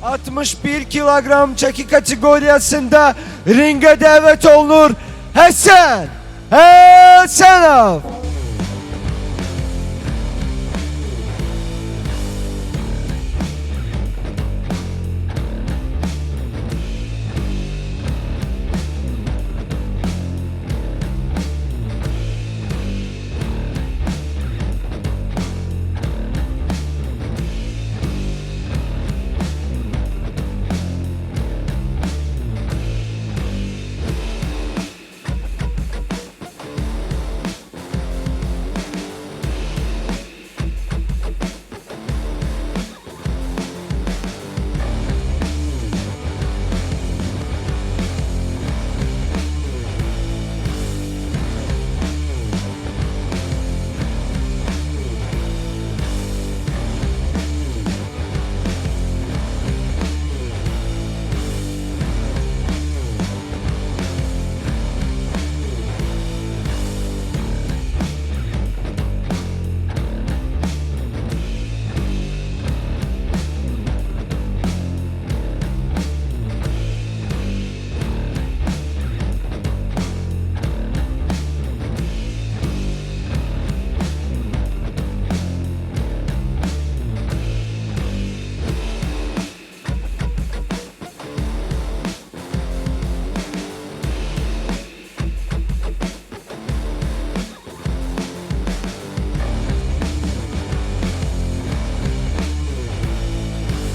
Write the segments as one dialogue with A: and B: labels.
A: 61 kilogram çeki kategorisinde ringe davet olunur Hasan Hasanov.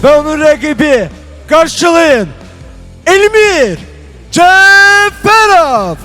A: Ve onun rakibi karşılayın Elmir Ceferov.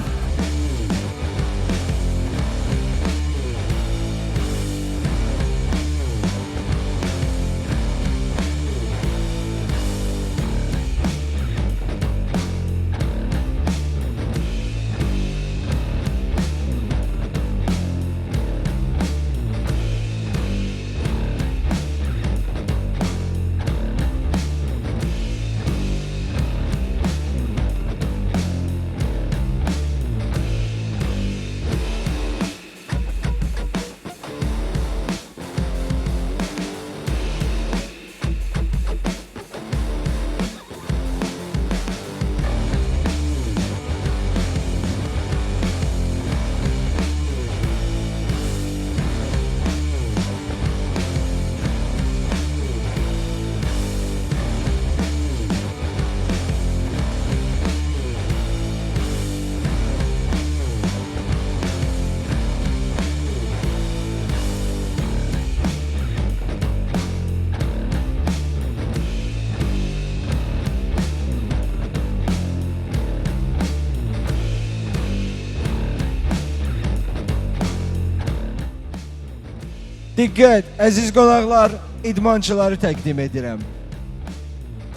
A: Dikkat, əziz qonaqlar, idmançıları təqdim edirəm.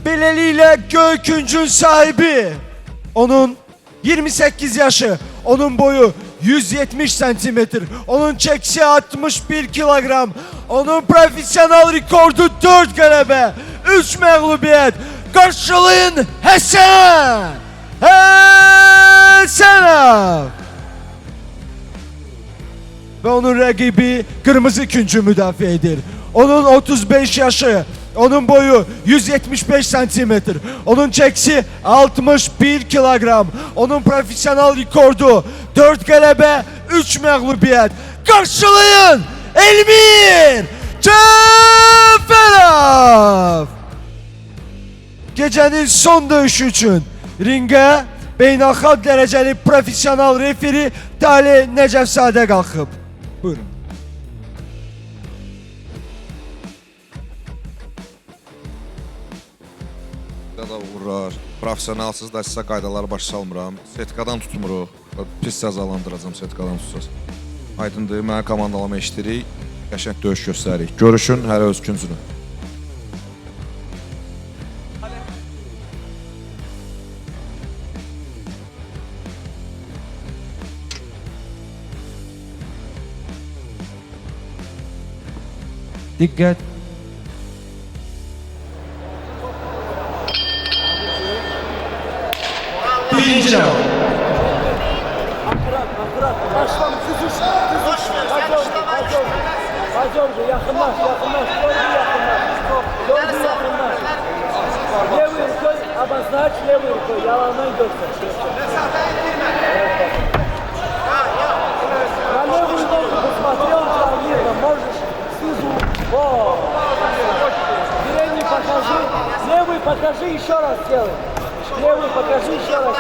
A: Beləliklə Göyküncün sahibi, onun 28 yaşı, onun boyu 170 santimetr, onun çəkisi 61 kilogram, onun profesyonel rekordu 4 qələbə, 3 məğlubiyyət. Qarşılayın Hasan Hasanov. Ve onun rakibi kırmızı küncü müdafi edir. Onun 35 yaşı, onun boyu 175 santimetre, onun çekisi 61 kilogram, onun profesyonel rekordu 4 qələbə, 3 məğlubiyyət. Qarşılayın Elmir Ceferov. Gecenin son dövüşü için ringe beynəlxalq dərəcəli profesyonel referi Talih Nəcəfzadə qalxıb. Buyurun.
B: Da uğurlar. Profesionalsız da sizə qaydaları başa salmıram. Setkadan tutmuruq. Pis cəzalandıracam setkadan tutsaz. Aydındır, mənə komandalama eşitirik. Qəşəng döyüş göstəririk. Görüşün hələ öz küncünü.
A: Dikkat. Birinci round.
C: Başlam düzüş. Hacı yakınlaş. Gördü yakınlaş. обозначь левую рукой, я ломаю göster. На левую ногу посмотрел, там видно, можешь снизу. О! Передний покажи, левый покажи, еще раз делай. Левый покажи, еще раз.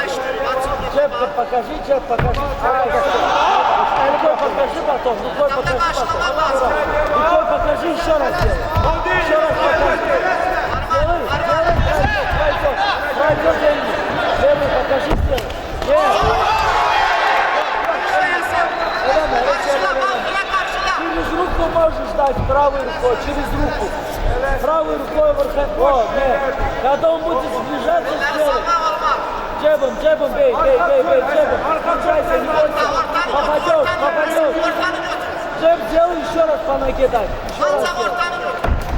C: Чепка покажи, чеп покажи. Рукой покажи потом, рукой покажи потом. Рукой покажи, еще раз делай. Еще раз покажи. Делай, пройдет деньги. Левый покажи, сделай. Через руку можешь дать правой рукой, через руку. Правой рукой верхом. О, нет. Когда он будет сближаться, сделай. Джебом, бей, джебом. Включайся, не бойся. Попадешь. Джеб сделай, еще раз по ноге дай. Еще раз сделай.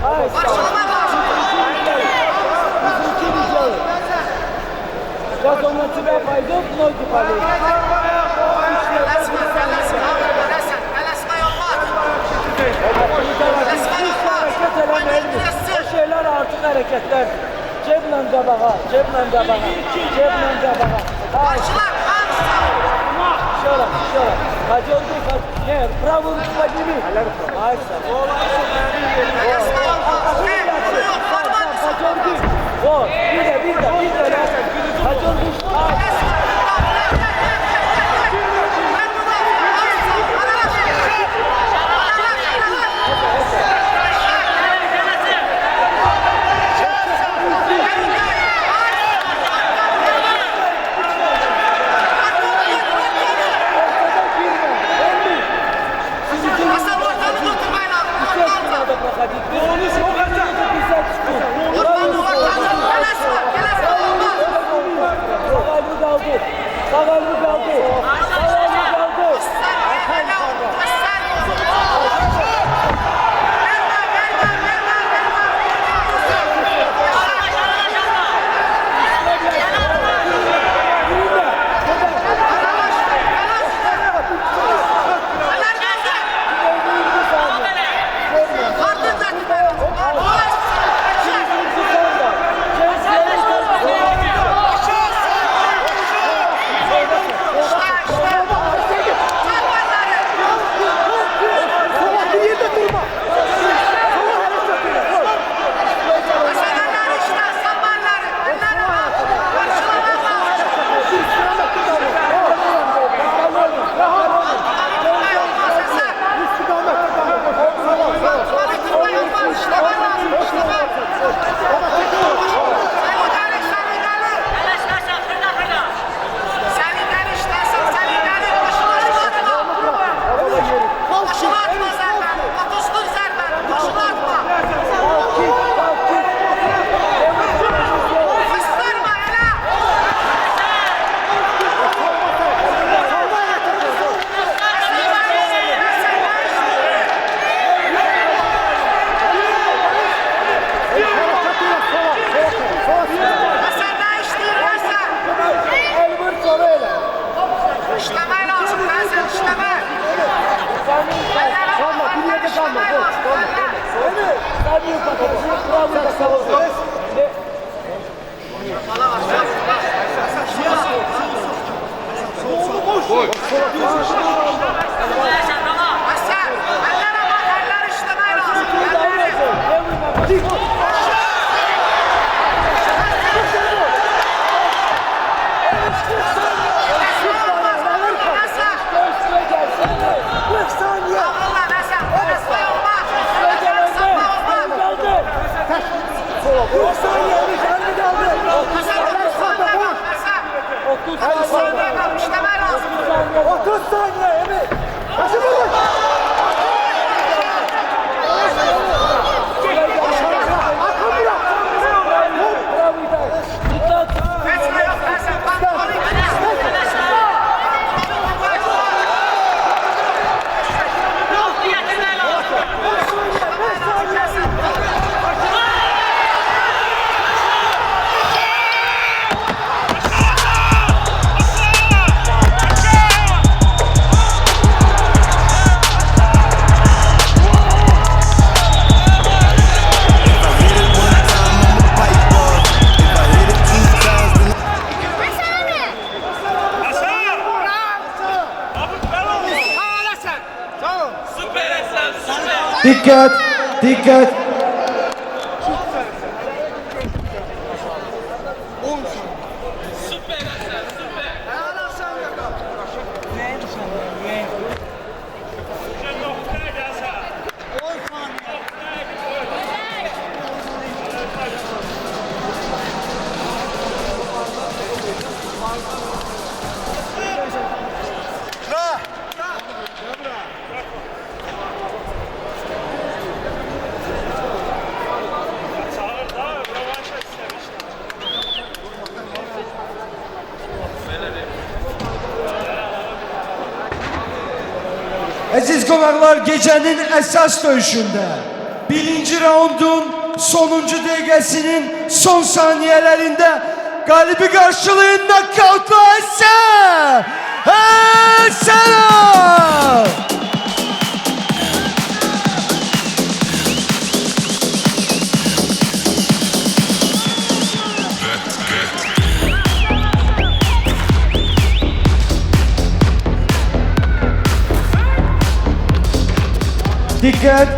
C: Ай, из руки не делай. Сейчас он на тебя пойдет, ноги полезут. O şeyler artık hareketler. Ceblə qabağa. Şöyle. Hacı ne? Bravo, подними. Ай, вот, видно. Hacı
A: Dikkat, dikkat. Əziz qonaqlar, gecənin əsas döyüşündə birinci raundun sonuncu dəqiqəsinin son saniyələrində qalibi qarşılayın nokautla Həsən Həsənov! Dikkat!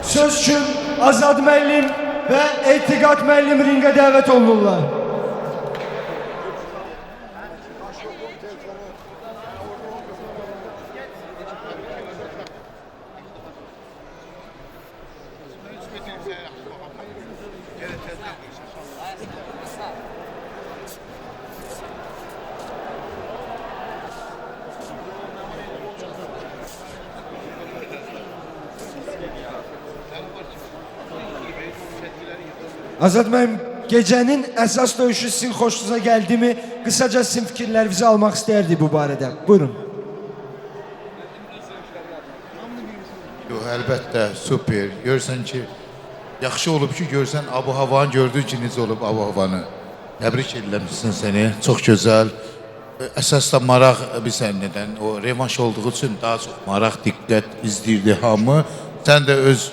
A: Söz üçün Azad müəllim və Etiqad müəllim ringə dəvət olunurlar. Azad müəllim, gecənin əsas döyüşü sizin xoşunuza gəldi mi? Qısaca sizin fikirlərinizi almaq istərdik bu barədə. Buyurun.
D: Əlbəttə, super. Görsən ki, yaxşı olub ki, görsən abu-havanı gördün ki, necə olub abu-havanı. Təbrik edirəm səni, çox gözəl. Əsas da maraq bilsən nədən, o revanş olduğu üçün daha çox maraq, diqqət izləyirdi hamı. Sən də öz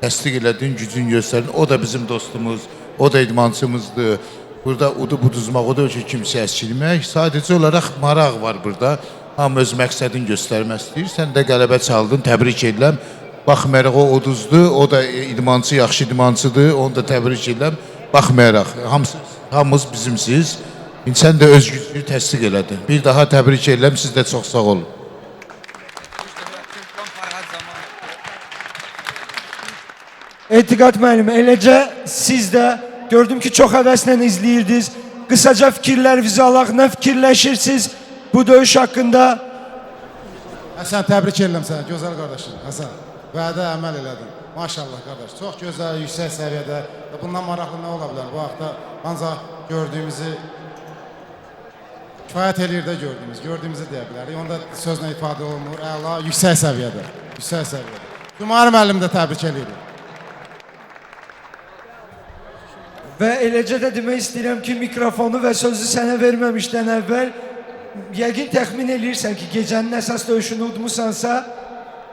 D: təsdiq elədin, gücün göstərdin. O da bizim dostumuz, o da idmançımızdır. Burada uduzmaq, o da ki, kimsə əskilmək. Sadəcə olaraq maraq var burada. Hamı öz məqsədini göstərmək istəyir. Sən də qələbə çaldın, təbrik edirəm. Baxmayaraq o uduzdu, o da idmançı, yaxşı idmançıdır. Onu da təbrik edirəm. Baxmayaraq, hamımız bizimsiz. Sən də öz gücünü təsdiq elədin. Bir daha təbrik edirəm, siz də çox sağ olun.
A: Etiqad müəllim, eləcə siz də gördüm ki, çox həvəslə izləyirdiniz. Qısaca fikirlərinizi alaq, nə fikirləşirsiniz bu döyüş haqqında?
E: Həsən, təbrik edirəm sənə, gözəl qardaşım. Həsən, vədə əməl elədin. Maşallah qardaş, çox gözəl, yüksək səviyyədə. Bundan maraqlı nə ola bilər? Bu haqda ancaq gördüyümüzü kifayət eləyir də gördüyümüzü deyə bilərik. Onda sözlə ifadə olunur, əla, yüksək səviyyədə. Yüksək səviyyədə. Cumali müəllim də təbrik eləyir.
A: Və eləcə də demək istəyirəm ki, mikrofonu və sözü sənə verməmişdən əvvəl yəqin təxmin eləyirsən ki, gecənin əsas döyüşünü udmusansa,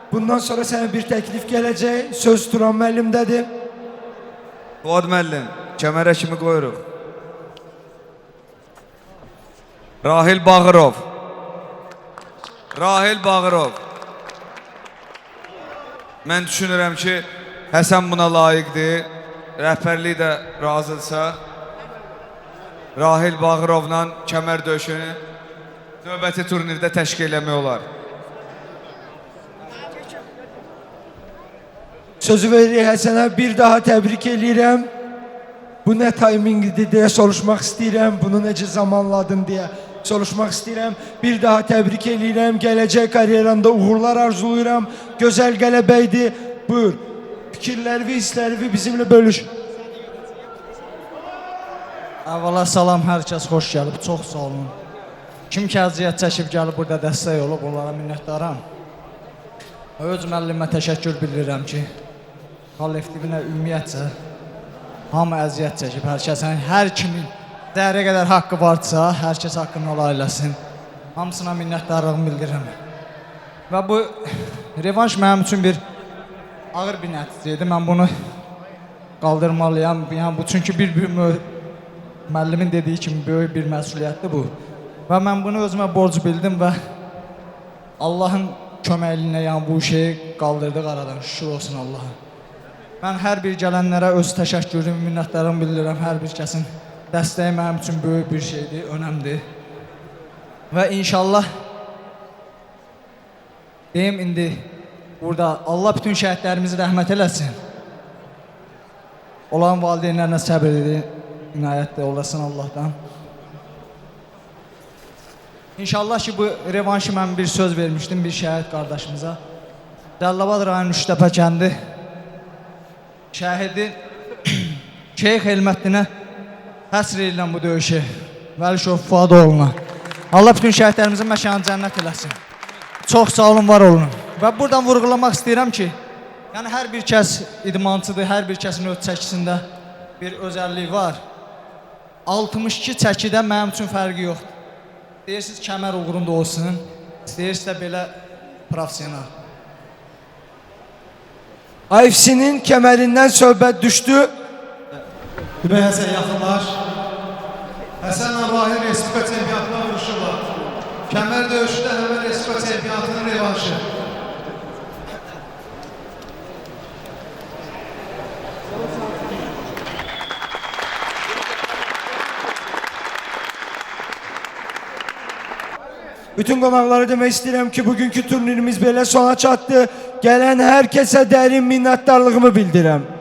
A: bundan sonra sənə bir təklif gələcək, söz Turan müəllimdədir.
F: Fuad müəllim, kəmərə kimi qoyuruq. Rahil Bağırov. Rahil Bağırov. Mən düşünürəm ki, Həsən buna layiqdir. Rəhbərlik də razıdırsa, Rahil Bağırovla kəmər döyüşünü növbəti turnirdə təşkil eləmək olar.
A: Sözü veririk Həsənə, bir daha təbrik eləyirəm. Bu nə taymingidir deyə soruşmaq istəyirəm, bunu necə zamanladın deyə soruşmaq istəyirəm. Bir daha təbrik eləyirəm, gələcək karyeranda uğurlar arzulayıram. Gözəl qələbə idi. Buyur. Fikirlərini, hisslərini bizimlə bölüş.
G: Əvvəla salam, hər kəs xoş gəlib, çox sağ olun. Kim ki əziyyət çəkib gəlib burada dəstək olub, onlara minnətdaram. Öz müəllimə təşəkkür bildirirəm ki, kollektivinə ümumiyyətcə hamı əziyyət çəkib, hər kəsin, hər kimin dərə qədər haqqı varsa, hər kəs haqqını ola eləsin. Hamısına minnətdarlığımı bildirirəm. Və bu revanş mənim üçün bir ağır bir nəticəydi. Mən bunu qaldırmalıyam. Yəni, bu çünki bir müəllimin dediyi kimi böyük bir məsuliyyətdir bu. Və mən bunu özümə borc bildim və Allahın köməkliğinə yəni bu şeyi qaldırdıq aradan. Şükür olsun Allaha. Mən hər bir gələnlərə öz təşəkkürümü, minnətlərimi bildirirəm. Hər bir kəsin dəstəyi mənim üçün böyük bir şeydir, önəmdir. Və inşallah deyim indi burada Allah bütün şəhidlərimizi rəhmət eləsin. Olan valideynlərinə səbr edin, inayətlə olasın Allahdan. İnşallah ki bu revanşı mən bir söz vermişdim bir şəhid qardaşımıza. Cəlilabad rayon Üçtəpə kəndi şəhidi Şeyx Elməddinə həsr edilən bu döyüşü Vəlişov Fuadoğlu'na. Allah bütün şəhidlərimizin məkanı cənnət eləsin. Çox sağ olun, var olun. Və buradan vurğulamaq istəyirəm ki, yəni hər bir kəs idmançıdır, hər bir kəsin öz çəkisində bir özəlliyi var. 62 çəkidə mənim üçün fərqi yoxdur. Deyirsiniz kəmər uğrunda olsun, deyirsiniz də belə profesional.
A: IFC-nin kəmərindən söhbət düşdü.
E: Dübəy Həsən yaxınlaş. Həsənlə Rahim Respublika çempionatına vuruşu var. Kəmər döyüşündə həmən Respublika çempionatının revanşı.
A: Bütün qonaqlara demək istəyirəm ki, bugünkü turnirimiz belə sona çatdı. Gələn hər kəsə dərin minnətdarlığımı bildirirəm.